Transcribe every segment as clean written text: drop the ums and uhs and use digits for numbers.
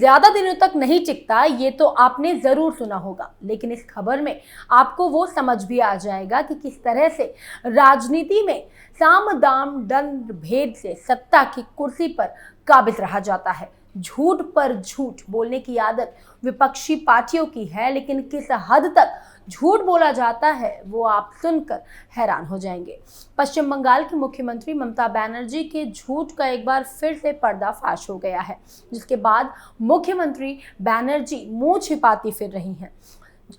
ज्यादा दिनों तक नहीं टिकता, ये तो आपने जरूर सुना होगा, लेकिन इस खबर में आपको वो समझ भी आ जाएगा कि किस तरह से राजनीति में साम दाम दंड भेद से सत्ता की कुर्सी पर काबिज रहा जाता है। झूठ पर झूठ बोलने की आदत विपक्षी पार्टियों की है, लेकिन किस हद तक झूठ बोला जाता है वो आप सुनकर हैरान हो जाएंगे। पश्चिम बंगाल की मुख्यमंत्री ममता बनर्जी के झूठ का एक बार फिर से पर्दाफाश हो गया है, जिसके बाद मुख्यमंत्री बनर्जी मुंह छिपाती फिर रही हैं,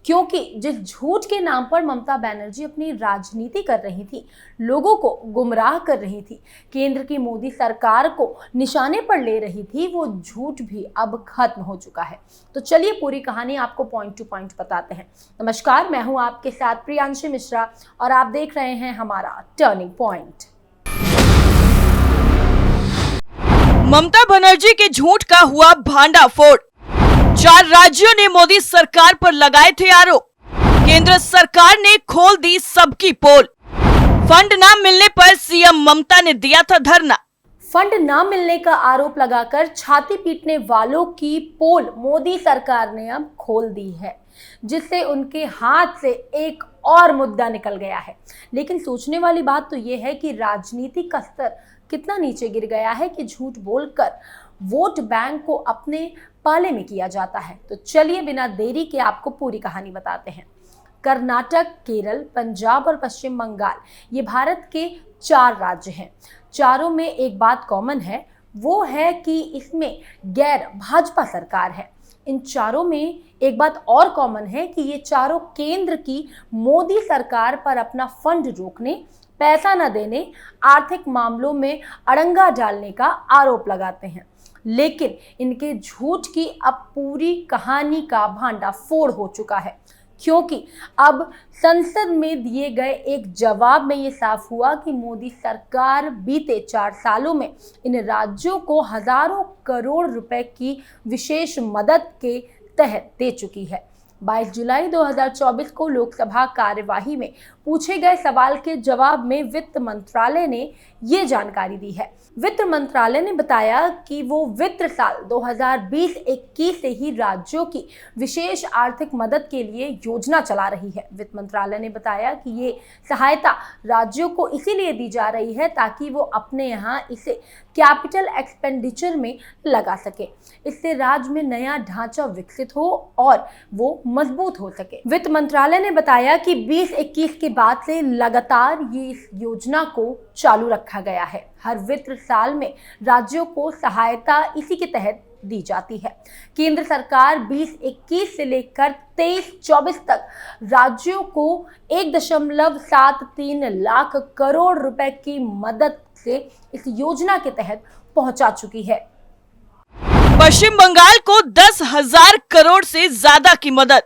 क्योंकि जिस झूठ के नाम पर ममता बनर्जी अपनी राजनीति कर रही थी, लोगों को गुमराह कर रही थी, केंद्र की मोदी सरकार को निशाने पर ले रही थी, वो झूठ भी अब खत्म हो चुका है। तो चलिए पूरी कहानी आपको पॉइंट टू पॉइंट बताते हैं। नमस्कार, मैं हूं आपके साथ प्रियांशी मिश्रा और आप देख रहे हैं हमारा टर्निंग पॉइंट। ममता बनर्जी के झूठ का हुआ भांडाफोड़। 4 राज्यों ने मोदी सरकार पर लगाए थे आरोप। केंद्र सरकार ने खोल दी सबकी पोल। फंड ना मिलने पर सीएम ममता ने दिया था धरना। फंड ना मिलने का आरोप लगाकर छाती पीटने वालों की पोल मोदी सरकार ने अब खोल दी है, जिससे उनके हाथ से एक और मुद्दा निकल गया है। लेकिन सोचने वाली बात तो यह है कि राजनीति का स्तर कितना नीचे गिर गया है कि झूठ बोलकर वोट बैंक को अपने पाले में किया जाता है। तो चलिए बिना देरी के आपको पूरी कहानी बताते हैं। कर्नाटक, केरल, पंजाब और पश्चिम बंगाल ये भारत के 4 राज्य हैं। चारों में एक बात कॉमन है, वो है कि इसमें गैर भाजपा सरकार है। इन चारों में एक बात और कॉमन है कि ये चारों केंद्र की मोदी सरकार पर अपना फंड रोकने, पैसा न देने, आर्थिक मामलों में अड़ंगा डालने का आरोप लगाते हैं। लेकिन इनके झूठ की अब पूरी कहानी का भांडाफोड़ हो चुका है, क्योंकि अब संसद में दिए गए एक जवाब में ये साफ हुआ कि मोदी सरकार बीते 4 सालों में इन राज्यों को हजारों करोड़ रुपए की विशेष मदद के तहत दे चुकी है। 22 जुलाई 2024 को लोकसभा कार्यवाही में पूछे गए सवाल के जवाब में वित्त मंत्रालय ने ये जानकारी दी है। वित्त मंत्रालय ने बताया कि वो वित्त साल 2020-21 से ही राज्यों की विशेष आर्थिक मदद के लिए योजना चला रही है। वित्त मंत्रालय ने बताया कि ये सहायता राज्यों को इसीलिए दी जा रही है ताकि वो अपने यहाँ इसे कैपिटल एक्सपेंडिचर में लगा सके। इससे राज्य में नया ढांचा विकसित हो और वो मजबूत हो सके। वित्त मंत्रालय ने बताया कि 2021 के बाद से लगातार ये इस योजना को चालू रखा गया है। हर वित्त साल में राज्यों को सहायता इसी के तहत दी जाती है। केंद्र सरकार 2021 से लेकर 23-24 तक राज्यों को 1.73 लाख करोड़ रुपए की मदद से इस योजना के तहत पहुंचा चुकी है। पश्चिम बंगाल को 10,000 करोड़ से ज्यादा की मदद।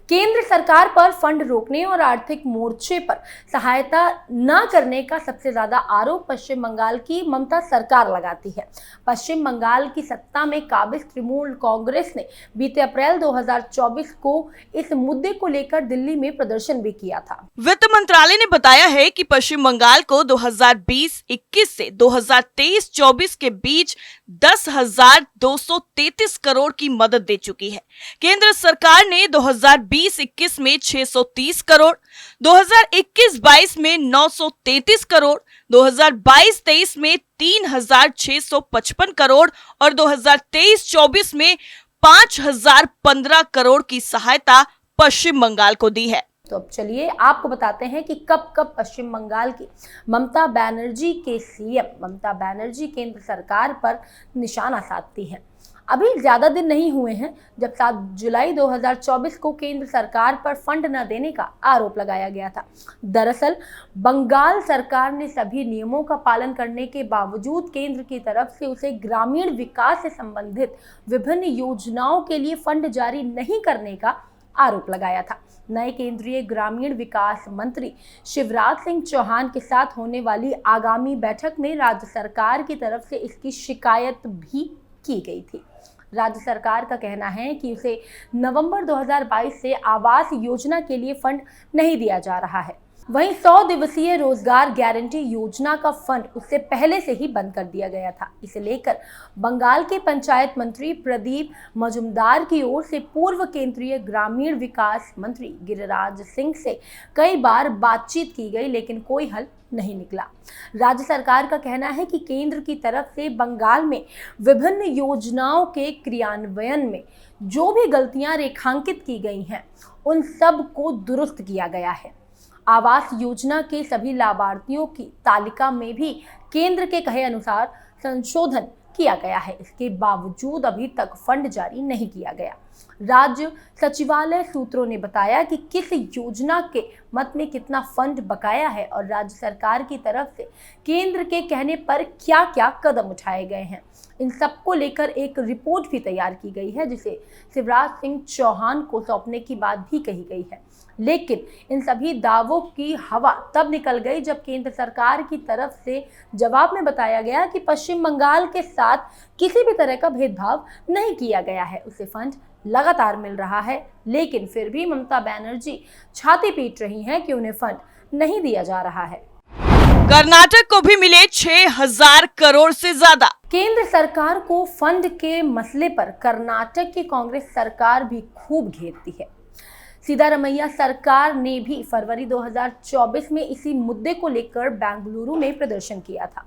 केंद्र सरकार पर फंड रोकने और आर्थिक मोर्चे पर सहायता न करने का सबसे ज्यादा आरोप पश्चिम बंगाल की ममता सरकार लगाती है। पश्चिम बंगाल की सत्ता में काबिज तृणमूल कांग्रेस ने बीते अप्रैल 2024 को इस मुद्दे को लेकर दिल्ली में प्रदर्शन भी किया था। वित्त मंत्रालय ने बताया है कि पश्चिम बंगाल को 2020-21 से 2023-24 के बीच 10,233 करोड़ की मदद दे चुकी है। केंद्र सरकार ने 2020-21 में 630 करोड़, 2021-22 में 933 करोड़, 2022-23 में 3,655 करोड़ और 2023-24 में 5,015 करोड़ की सहायता पश्चिम बंगाल को दी है। तो अब चलिए आपको बताते हैं कि कब कब पश्चिम बंगाल की ममता बनर्जी के सीएम ममता बनर्जी केंद्र सरकार पर निशाना साधती हैं। अभी ज्यादा दिन नहीं हुए हैं जब 7 जुलाई 2024 को केंद्र सरकार पर फंड न देने का आरोप लगाया गया था। दरअसल बंगाल सरकार ने सभी नियमों का पालन करने के बावजूद केंद्र की तरफ से उसे ग्रामीण विकास से संबंधित विभिन्न योजनाओं के लिए फंड जारी नहीं करने का आरोप लगाया था। नए केंद्रीय ग्रामीण विकास मंत्री शिवराज सिंह चौहान के साथ होने वाली आगामी बैठक में राज्य सरकार की तरफ से इसकी शिकायत भी की गई थी। राज्य सरकार का कहना है कि उसे नवंबर 2022 से आवास योजना के लिए फंड नहीं दिया जा रहा है। वहीं 100 दिवसीय रोजगार गारंटी योजना का फंड उससे पहले से ही बंद कर दिया गया था। इसे लेकर बंगाल के पंचायत मंत्री प्रदीप मजूमदार की ओर से पूर्व केंद्रीय ग्रामीण विकास मंत्री गिरिराज सिंह से कई बार बातचीत की गई, लेकिन कोई हल नहीं निकला। राज्य सरकार का कहना है कि केंद्र की तरफ से बंगाल में विभिन्न योजनाओं के क्रियान्वयन में जो भी गलतियां रेखांकित की गई हैं, उन सब को दुरुस्त किया गया है। आवास योजना के सभी लाभार्थियों की तालिका में भी केंद्र के कहे अनुसार संशोधन किया गया है। इसके बावजूद अभी तक फंड जारी नहीं किया गया। राज्य सचिवालय सूत्रों ने बताया कि किस योजना के मत में कितना फंड बकाया है और राज्य सरकार की तरफ से केंद्र के कहने पर क्या क्या कदम उठाए गए हैं, इन सबको लेकर एक रिपोर्ट भी तैयार की गई है, जिसे शिवराज सिंह चौहान को सौंपने की बात भी कही गई है। लेकिन इन सभी दावों की हवा तब निकल गई जब केंद्र सरकार की तरफ से जवाब में बताया गया कि पश्चिम बंगाल के साथ किसी भी तरह का भेदभाव नहीं किया गया है, उसे फंड लगातार मिल रहा है। लेकिन फिर भी ममता बनर्जी छाती पीट रही हैं कि उन्हें फंड नहीं दिया जा रहा है। कर्नाटक को भी मिले 6,000 करोड़ से ज्यादा। केंद्र सरकार को फंड के मसले पर कर्नाटक की कांग्रेस सरकार भी खूब घेरती है। सिद्धारमैया सरकार ने भी फरवरी 2024 में इसी मुद्दे को लेकर बेंगलुरु में प्रदर्शन किया था।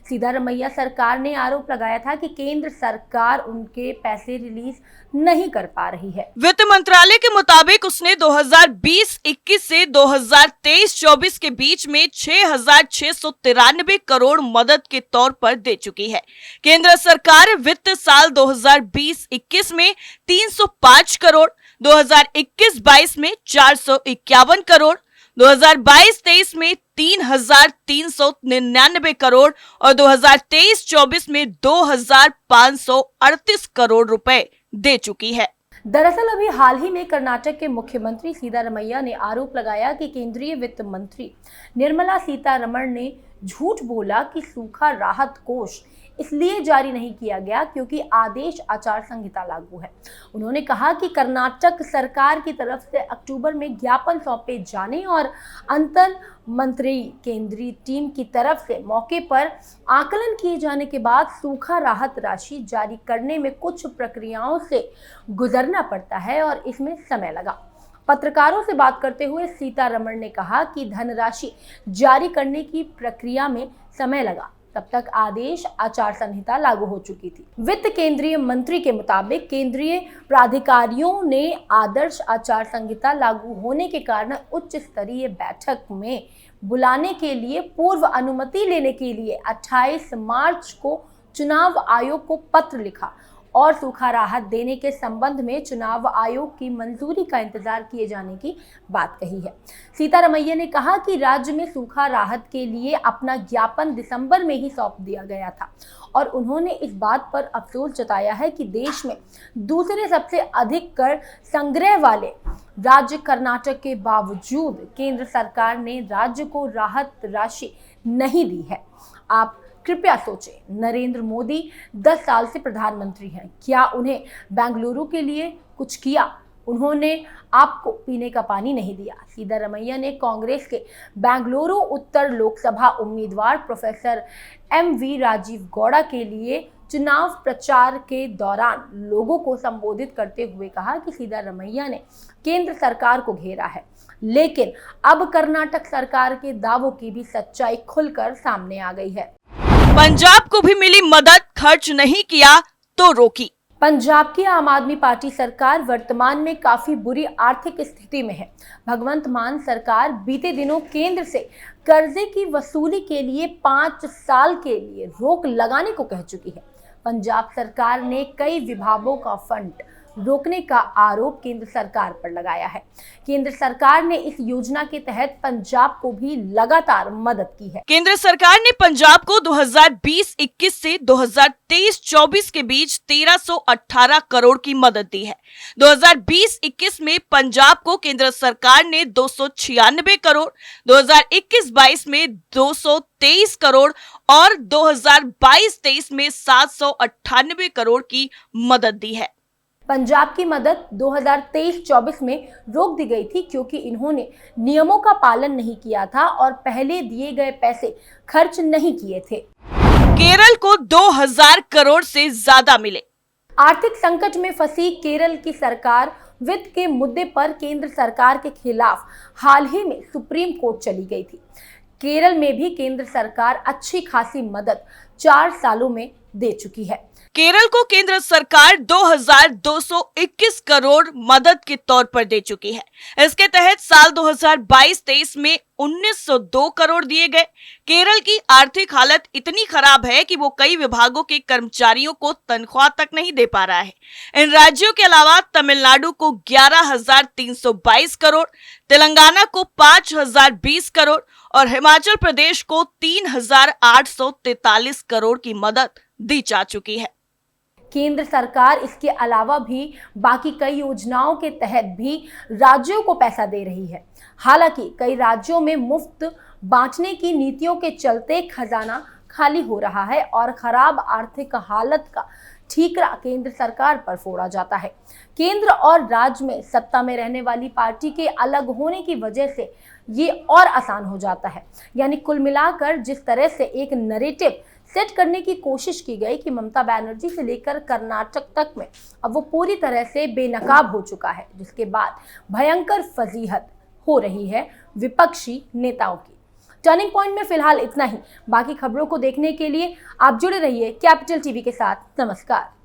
सिद्धारमैया सरकार ने आरोप लगाया था कि केंद्र सरकार उनके पैसे रिलीज नहीं कर पा रही है। वित्त मंत्रालय के मुताबिक उसने 2020-21 से 2023-24 के बीच में 6,693 करोड़ मदद के तौर पर दे चुकी है। केंद्र सरकार वित्त साल 2020-21 में 305 करोड़, 2021-22 में 451 करोड़, 2022-23 में 3,399 करोड़ और 2023-24 में 2,538 करोड़ रुपए दे चुकी है। दरअसल अभी हाल ही में कर्नाटक के मुख्यमंत्री सिद्धारमैया ने आरोप लगाया कि केंद्रीय वित्त मंत्री निर्मला सीतारमण ने झूठ बोला कि सूखा राहत कोष इसलिए जारी नहीं किया गया क्योंकि आदेश आचार संहिता लागू है। उन्होंने कहा कि कर्नाटक सरकार की तरफ से अक्टूबर में ज्ञापन सौंपे जाने और अंतर मंत्री केंद्रीय टीम की तरफ से मौके पर आकलन किए जाने के बाद सूखा राहत राशि जारी करने में कुछ प्रक्रियाओं से गुजरना पड़ता है और इसमें समय लगा। पत्रकारों से बात करते हुए सीतारमण ने कहा कि धनराशि जारी करने की प्रक्रिया में समय लगा, तब तक आदेश आचार संहिता लागू हो चुकी थी। वित्त केंद्रीय मंत्री के मुताबिक केंद्रीय प्राधिकारियों ने आदर्श आचार संहिता लागू होने के कारण उच्च स्तरीय बैठक में बुलाने के लिए पूर्व अनुमति लेने के लिए 28 मार्च को चुनाव आयोग को पत्र लिखा और सूखा राहत देने के संबंध में चुनाव आयोग की मंजूरी का इंतजार किए जाने की बात कही है। सीतारमैया ने कहा कि राज्य में सूखा राहत के लिए अपना ज्ञापन दिसंबर में ही सौंप दिया गया था और उन्होंने इस बात पर अफसोस जताया है कि देश में दूसरे सबसे अधिक कर संग्रह वाले राज्य कर्नाटक के बावजूद केंद्र सरकार ने राज्य को राहत राशि नहीं दी है। आप कृपया सोचें, नरेंद्र मोदी 10 साल से प्रधानमंत्री हैं, क्या उन्हें बेंगलुरु के लिए कुछ किया? उन्होंने आपको पीने का पानी नहीं दिया। सिद्धारमैया ने कांग्रेस के बेंगलुरु उत्तर लोकसभा उम्मीदवार प्रोफेसर MV राजीव गौड़ा के लिए चुनाव प्रचार के दौरान लोगों को संबोधित करते हुए कहा कि सिद्धारमैया ने केंद्र सरकार को घेरा है, लेकिन अब कर्नाटक सरकार के दावों की भी सच्चाई खुलकर सामने आ गई है। पंजाब को भी मिली मदद, खर्च नहीं किया तो रोकी। पंजाब की आम आदमी पार्टी सरकार वर्तमान में काफी बुरी आर्थिक स्थिति में है। भगवंत मान सरकार बीते दिनों केंद्र से कर्जे की वसूली के लिए 5 साल के लिए रोक लगाने को कह चुकी है। पंजाब सरकार ने कई विभागों का फंड रोकने का आरोप केंद्र सरकार पर लगाया है। केंद्र सरकार ने इस योजना के तहत पंजाब को भी लगातार मदद की है। केंद्र सरकार ने पंजाब को 2020-21 से 2023-24 के बीच 1318 करोड़ की मदद दी है। 2020-21 में पंजाब को केंद्र सरकार ने 296 करोड़, 2021-22 में 223 करोड़ और 2022-23 में 798 करोड़ की मदद दी है। पंजाब की मदद 2023-24 में रोक दी गई थी क्योंकि इन्होंने नियमों का पालन नहीं किया था और पहले दिए गए पैसे खर्च नहीं किए थे। केरल को 2000 करोड़ से ज्यादा मिले। आर्थिक संकट में फंसी केरल की सरकार वित्त के मुद्दे पर केंद्र सरकार के खिलाफ हाल ही में सुप्रीम कोर्ट चली गई थी। केरल में भी केंद्र सरकार अच्छी खासी मदद 4 सालों में दे चुकी है। केरल को केंद्र सरकार 2221 करोड़ मदद के तौर पर दे चुकी है। इसके तहत साल 2022-23 में 1902 करोड़ दिए गए। केरल की आर्थिक हालत इतनी खराब है कि वो कई विभागों के कर्मचारियों को तनख्वाह तक नहीं दे पा रहा है। इन राज्यों के अलावा तमिलनाडु को 11,322 करोड़, तेलंगाना को 5,020 करोड़ और हिमाचल प्रदेश को 3,843 करोड़ की मदद दी जा चुकी है। केंद्र सरकार इसके अलावा भी बाकी कई योजनाओं के तहत भी राज्यों को पैसा दे रही है। हालांकि कई राज्यों में मुफ्त बांटने की नीतियों के चलते खजाना खाली हो रहा है और खराब आर्थिक हालत का ठीकरा केंद्र सरकार पर फोड़ा जाता है। केंद्र और राज्य में सत्ता में रहने वाली पार्टी के अलग होने की वजह से ये और आसान हो जाता है। यानी कुल मिलाकर जिस तरह से एक नैरेटिव सेट करने की कोशिश की गई कि ममता बनर्जी से लेकर कर्नाटक तक में अब वो पूरी तरह से बेनकाब हो चुका है, जिसके बाद भयंकर फजीहत हो रही है विपक्षी नेताओं की। टर्निंग पॉइंट में फिलहाल इतना ही। बाकी खबरों को देखने के लिए आप जुड़े रहिए कैपिटल टीवी के साथ। नमस्कार।